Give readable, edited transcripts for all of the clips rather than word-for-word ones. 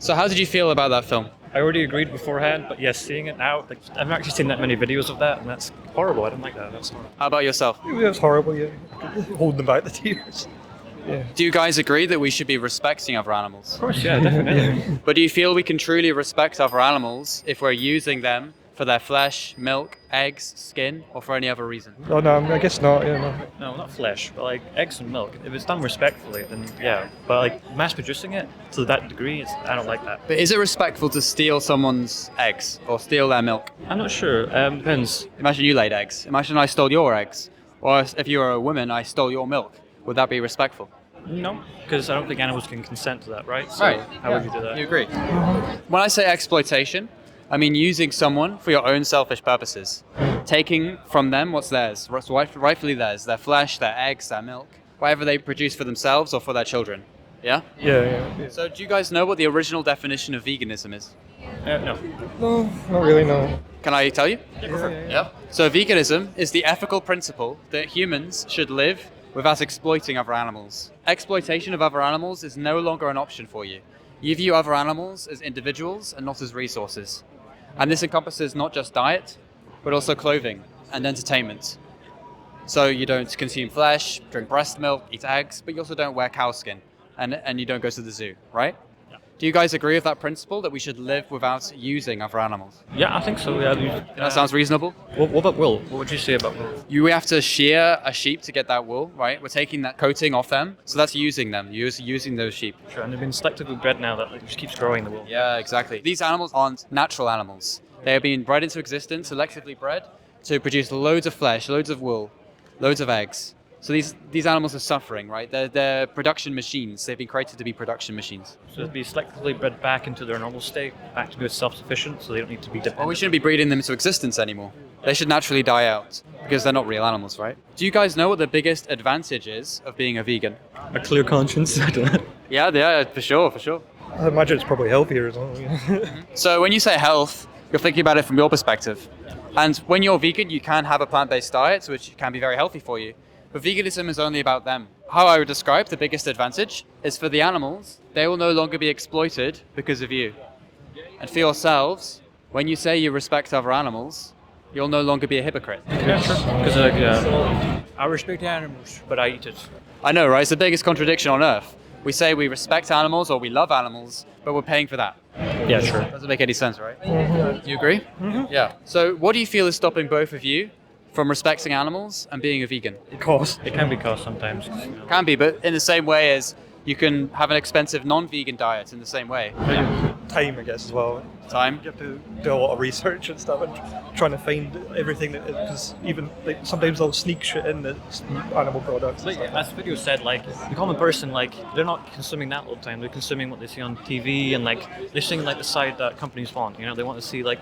So how did you feel about that film? I already agreed beforehand, but yes, seeing it now, like, I've not actually seen that many videos of that, and that's horrible. I didn't like that. That's horrible. How about yourself? It was horrible, yeah. Holding back the tears. Do you guys agree that we should be respecting other animals? Of course, yeah, definitely. But do you feel we can truly respect other animals if we're using them for their flesh, milk, eggs, skin, or for any other reason? Oh no, I guess not. Yeah, no. No, not flesh, but like eggs and milk. If it's done respectfully, then yeah. But like mass producing it to that degree, I don't like that. But is it respectful to steal someone's eggs or steal their milk? I'm not sure. Depends. Imagine you laid eggs. Imagine I stole your eggs. Or if you were a woman, I stole your milk. Would that be respectful? No, because I don't think animals can consent to that, right? So Right. how would you do that? You agree? When I say exploitation, I mean using someone for your own selfish purposes. Taking from them what's theirs, what's rightfully theirs, their flesh, their eggs, their milk, whatever they produce for themselves or for their children. Yeah? Yeah. So do you guys know what the original definition of veganism is? No. No, not really, no. Can I tell you? Yeah. So veganism is the ethical principle that humans should live without exploiting other animals. Exploitation of other animals is no longer an option for you. You view other animals as individuals and not as resources. And this encompasses not just diet, but also clothing and entertainment. So you don't consume flesh, drink breast milk, eat eggs, but you also don't wear cow skin and you don't go to the zoo, right? Do you guys agree with that principle that we should live without using other animals? Yeah, I think so. Yeah. That sounds reasonable? What about wool? What would you say about wool? You have to shear a sheep to get that wool, right? We're taking that coating off them, so that's using them, using those sheep. Sure, and they've been selectively bred now that just keeps growing the wool. Yeah, exactly. These animals aren't natural animals. They have been bred into existence, selectively bred, to produce loads of flesh, loads of wool, loads of eggs. So these animals are suffering, right? They're production machines. They've been created to be production machines. So they'd be selectively bred back into their normal state, back to be self-sufficient, so they don't need to be dependent. Well, we shouldn't be breeding them into existence anymore. They should naturally die out because they're not real animals, right? Do you guys know what the biggest advantage is of being a vegan? A clear conscience. I don't know. Yeah, for sure. I imagine it's probably healthier as well. So when you say health, you're thinking about it from your perspective. And when you're vegan, you can have a plant-based diet, which can be very healthy for you. But veganism is only about them. How I would describe the biggest advantage is for the animals, they will no longer be exploited because of you. And for yourselves, when you say you respect other animals, you'll no longer be a hypocrite. Yeah, sure. Because I respect animals, but I eat it. I know, right? It's the biggest contradiction on earth. We say we respect animals or we love animals, but we're paying for that. Yeah, sure. Doesn't make any sense, right? Do you agree? Yeah. So what do you feel is stopping both of you from respecting animals and being a vegan? Cost. It can be cost sometimes. Can be, but in the same way as you can have an expensive non-vegan diet in the same way. Time, I guess, as well. Time. You have to do a lot of research and stuff and trying to find everything that, because even like sometimes they'll sneak shit in that's animal products. And Like, stuff. as the video said, like the common person, like they're not consuming that all the time. They're consuming what they see on TV, and like they're seeing like the side that companies want. You know, they want to see like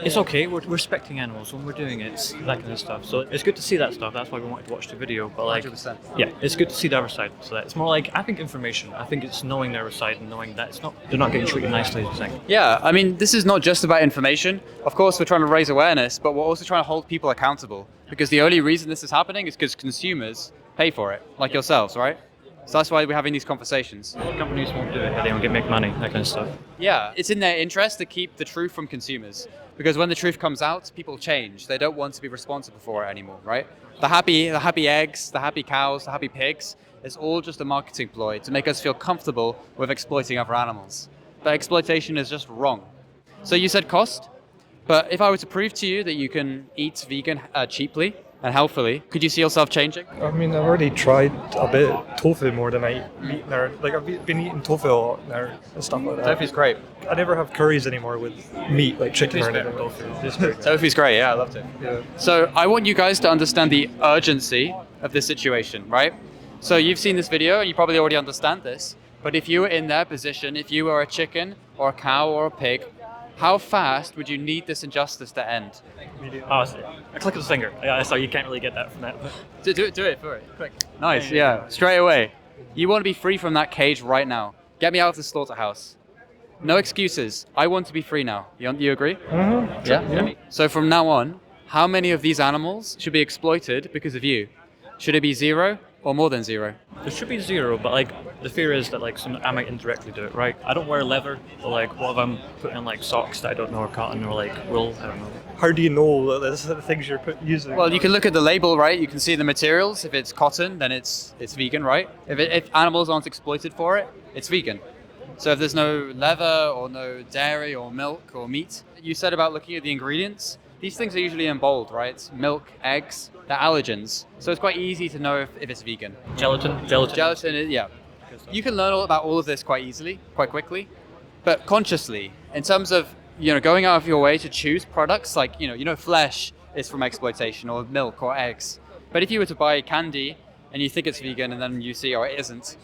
it's okay. We're respecting animals when we're doing it, that kind of stuff. So it's good to see that stuff. That's why we wanted to watch the video. But like, 100%. yeah, it's good to see the other side. So that it's more like, I think, information. I think it's knowing their side and knowing that they're not getting treated nicely, as you think. Yeah, I mean, this is not just about information. Of course, we're trying to raise awareness, but we're also trying to hold people accountable. Because the only reason this is happening is because consumers pay for it, like yourselves, right? So that's why we're having these conversations. Companies won't do it. They don't make money, that kind of stuff. Yeah, it's in their interest to keep the truth from consumers. Because when the truth comes out, people change. They don't want to be responsible for it anymore, right? The happy eggs, the happy cows, the happy pigs, it's all just a marketing ploy to make us feel comfortable with exploiting other animals. But exploitation is just wrong. So you said cost, but if I were to prove to you that you can eat vegan cheaply and healthfully, could you see yourself changing? I mean, I've already tried a bit tofu more than I eat meat now. Like, I've been eating tofu a lot now and stuff like that. Tofu's great. I never have curries anymore with meat, like chicken or anything. Tofu's great, yeah, I loved it. Yeah. So I want you guys to understand the urgency of this situation, right? So you've seen this video and you probably already understand this, but if you were in their position, if you were a chicken or a cow or a pig, how fast would you need this injustice to end? Oh, a click of the finger. Yeah, so you can't really get that from that. Do it for it, quick. Nice, yeah, straight away. You want to be free from that cage right now. Get me out of the slaughterhouse. No excuses. I want to be free now. You agree? Mm-hmm. Yeah? So from now on, how many of these animals should be exploited because of you? Should it be 0, or more than 0? There should be 0, but like the fear is that like I might indirectly do it, right? I don't wear leather, but like what if I'm putting in like socks that I don't know are cotton or like wool? I don't know. How do you know that this is the things you're using? Well, you can look at the label, right? You can see the materials. If it's cotton, then it's vegan, right? If animals aren't exploited for it, it's vegan. So if there's no leather or no dairy or milk or meat, you said about looking at the ingredients, these things are usually in bold, right? Milk, eggs, they're allergens. So it's quite easy to know if it's vegan. Gelatin. Gelatin is, yeah. You can learn all about all of this quite easily, quite quickly, but consciously, in terms of, going out of your way to choose products like, flesh is from exploitation or milk or eggs. But if you were to buy candy and you think it's vegan and then you see, oh, it isn't,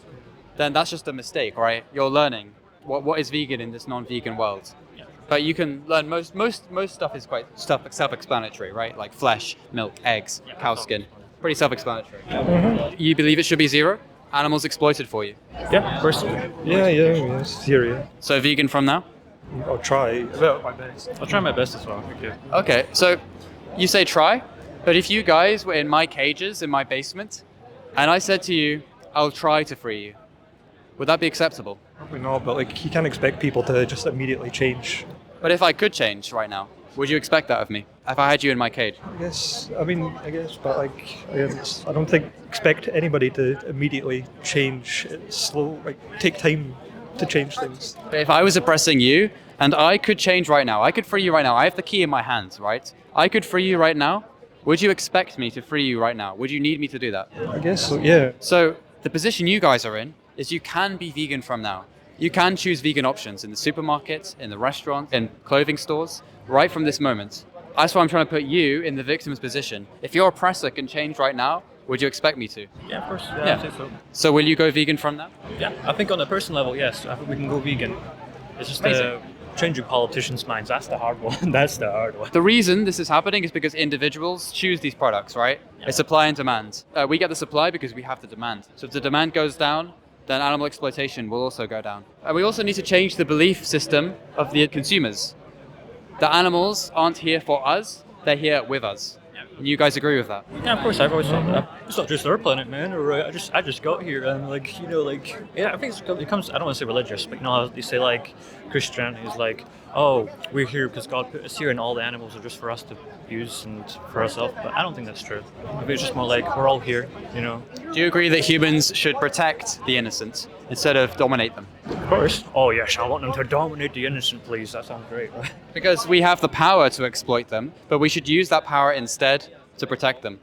then that's just a mistake, right? You're learning what is vegan in this non-vegan world. Yeah. But you can learn most stuff is quite self-explanatory, right? Like flesh, milk, eggs, cow skin. Pretty self-explanatory. You believe it should be 0? Animals exploited for you. Yeah, personally. Yes, here, yeah. So vegan from now? I'll try. Well, my best. I'll try my best as well. Thank you. Okay, so you say try, but if you guys were in my cages in my basement, and I said to you, I'll try to free you, would that be acceptable? Probably not, but like you can't expect people to just immediately change. But if I could change right now, would you expect that of me? If I had you in my cage? I guess, but like, I don't think expect anybody to immediately change. It's slow, like take time to change things. But if I was oppressing you, and I could change right now, I could free you right now, I have the key in my hands, right? I could free you right now. Would you expect me to free you right now? Would you need me to do that? I guess so, yeah. So the position you guys are in is you can be vegan from now. You can choose vegan options in the supermarket, in the restaurant, in clothing stores, right from this moment. That's why I'm trying to put you in the victim's position. If your oppressor can change right now, would you expect me to? Yeah, of course. Yeah. I think so. So will you go vegan from now? Yeah, I think on a personal level, yes. I think we can go vegan. It's just Amazing. changing politicians' minds. That's the hard one. That's the hard one. The reason this is happening is because individuals choose these products, right? Yeah. It's supply and demand. We get the supply because we have the demand. So if the demand goes down, then animal exploitation will also go down. And we also need to change the belief system of the consumers. The animals aren't here for us, they're here with us. And you guys agree with that? Yeah, of course. I've always thought that. It's not just our planet, man. Or I just got here and yeah. I think it comes. I don't want to say religious, but they say like Christianity is like, oh, we're here because God put us here, and all the animals are just for us to use and for ourselves. But I don't think that's true. Maybe it's just more like we're all here, Do you agree that humans should protect the innocent instead of dominate them? Of course. Oh yes, I want them to dominate the innocent, please. That sounds great. Because we have the power to exploit them, but we should use that power instead to protect them.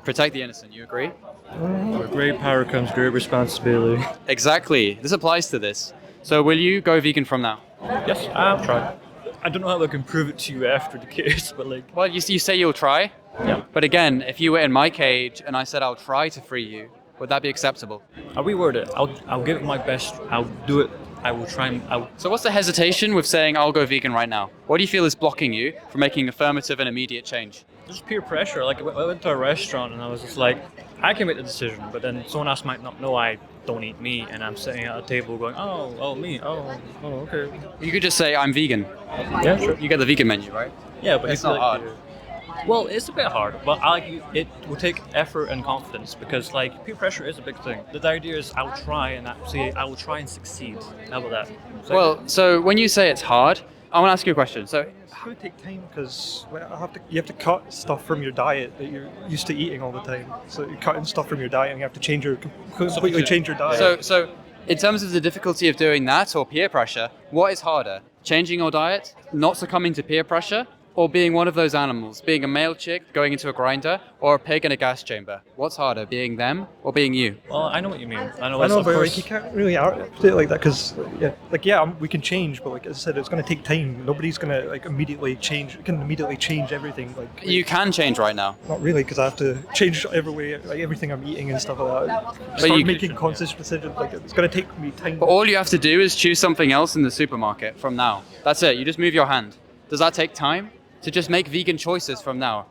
Protect the innocent, you agree? With great power comes great responsibility. Exactly. This applies to this. So will you go vegan from now? Yes, I'll try. I don't know how I can prove it to you after the case, but like. Well, you say you'll try. Yeah. But again, if you were in my cage and I said I'll try to free you, would that be acceptable? I'll reword it. I'll give it my best. I'll do it. I will try and So what's the hesitation with saying I'll go vegan right now? What do you feel is blocking you from making affirmative and immediate change? There's peer pressure. Like I went to a restaurant and I was just like, I can make the decision, but then someone else might not know I don't eat meat, and I'm sitting at a table going, oh, me, oh, okay. You could just say I'm vegan. Yeah, sure. You get the vegan menu, right? Yeah, but It's not hard. Well, it's a bit hard, but it will take effort and confidence because like peer pressure is a big thing. The idea is I will try and succeed. How about that? So when you say it's hard, I want to ask you a question. So It's going to take time because you have to cut stuff from your diet that you're used to eating all the time. So you're cutting stuff from your diet and you have to completely change your diet. So in terms of the difficulty of doing that or peer pressure, what is harder? Changing your diet, not succumbing to peer pressure, or being one of those animals, being a male chick going into a grinder, or a pig in a gas chamber? What's harder, being them or being you? Well, I know what you mean. I know, I know, of but course. like you can't really put it like that because we can change, but like as I said, it's going to take time. Nobody's going to like immediately change. Can immediately change everything. Like You can change right now. not really because I have to change everything I'm eating and stuff like that. But Start you- making conscious decisions. Like it's going to take me time. But all you have to do is choose something else in the supermarket from now. That's it. You just move your hand. Does that take time? To just make vegan choices from now.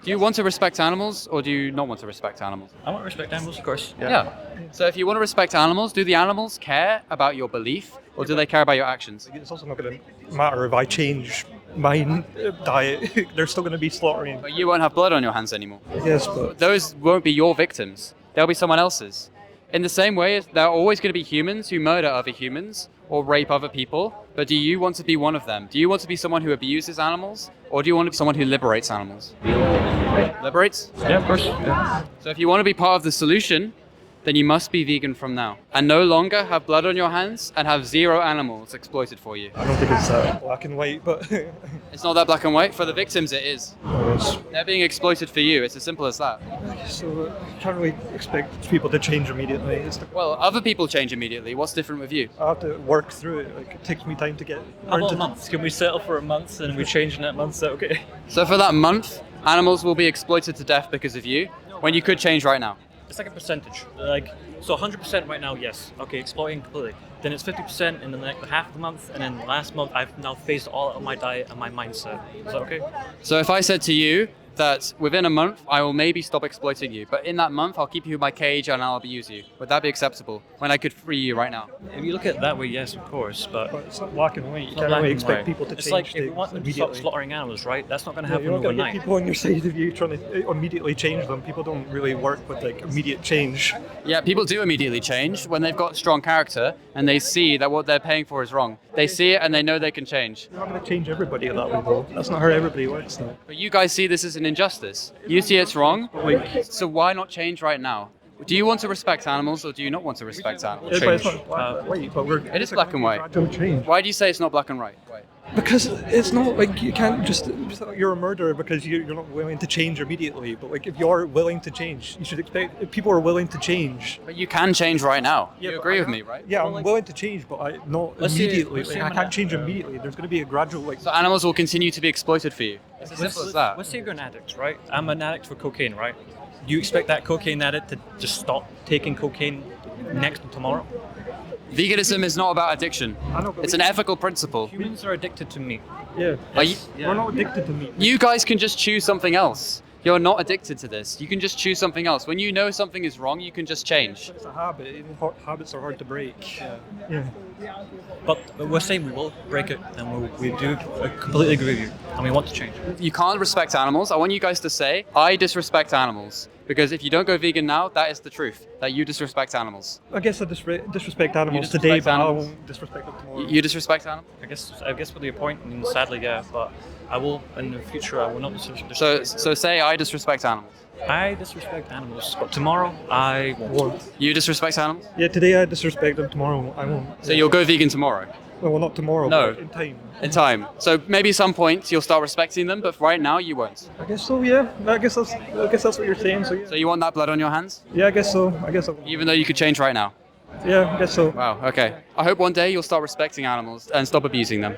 Do you want to respect animals or do you not want to respect animals? I want to respect animals, of course. Yeah. So if you want to respect animals, do the animals care about your belief or do they care about your actions? It's also not going to matter if I change my diet. They're still going to be slaughtering. But you won't have blood on your hands anymore. Yes, but Those won't be your victims. they'll be someone else's. In the same way, there are always going to be humans who murder other humans or rape other people, but do you want to be one of them? Do you want to be someone who abuses animals, or do you want to be someone who liberates animals? Liberates? Yeah, of course. Yeah. So if you want to be part of the solution, then you must be vegan from now and no longer have blood on your hands and have 0 animals exploited for you. I don't think it's black and white, but It's not that black and white. For the victims, it is. They're being exploited for you. It's as simple as that. so you can't really expect people to change immediately. Well, other people change immediately. What's different with you? I have to work through it. Like, it takes me time to get. How about a month? Can we settle for a month and we change in that month? Is that okay? So for that month, animals will be exploited to death because of you, when you could change right now. It's like a percentage. Like, so 100% right now, yes. Okay, exploiting completely. Then it's 50% in the next half of the month, and then last month I've now phased all out of my diet and my mindset. Is that okay? So if I said to you that within a month I will maybe stop exploiting you, but in that month I'll keep you in my cage and I'll abuse you, would that be acceptable when I could free you right now? If you look at it that way, yes, of course, but But it's not black and white. You it's can't not black really and expect white. people to It's change like if you things want them to stop immediately. slaughtering animals, right? That's not going to Yeah, happen you're not going to get overnight. people on your side of you trying to immediately change them. People don't really work with like immediate change. Yeah, people do immediately change when they've got strong character and they see that what they're paying for is wrong. They see it and they know they can change. You're not going to change everybody that way, though. That's not how everybody works, though. But you guys see this as an injustice. You see it's wrong, so why not change right now? Do you want to respect animals or do you not want to respect animals? Yeah, but it's not black and white, but we're. It is black and white. Gradual change. Why do you say it's not black and white? Because it's not like you can't just you're a murderer because you're not willing to change immediately. But like if you're willing to change, you should expect if people are willing to change. But you can change right now. Yeah, You but agree I with am- me, right? Yeah, Well, I'm like- willing to change, but not Let's say- immediately. let's say Like, I I'm can't an- change immediately. There's going to be a gradual like. So animals will continue to be exploited for you. It's as simple as that. Let's say you're an addict, right? I'm an addict for cocaine, right? Do you expect that cocaine addict to just stop taking cocaine next tomorrow? Veganism is not about addiction. I know, but It's an ethical principle. Humans are addicted to meat. Yeah. Are you, We're not addicted to meat. you guys can just choose something else. You're not addicted to this. You can just choose something else. When you know something is wrong, you can just change. It's a habit. Even habits are hard to break. Yeah. But we're saying we will break it, and we do completely agree with you, and we want to change. You can't respect animals. I want you guys to say, I disrespect animals. Because if you don't go vegan now, that is the truth, that you disrespect animals. I guess I disrespect animals disrespect today, but animals? I won't disrespect them tomorrow. You disrespect animals? I guess with your point, I mean, sadly, yeah, but I will, in the future, I will not disrespect. So say I disrespect animals. I disrespect animals, but tomorrow I won't. Won't. You disrespect animals? Yeah, today I disrespect them. Tomorrow I won't. So you'll go vegan tomorrow, Well, not tomorrow. No. But in time. in time. So maybe some point you'll start respecting them, but right now you won't. I guess so. Yeah. I guess that's what you're saying. So yeah. So you want that blood on your hands? Yeah, I guess so. I guess. Even though you could change right now? Yeah, I guess so. Wow, okay. I hope one day you'll start respecting animals and stop abusing them.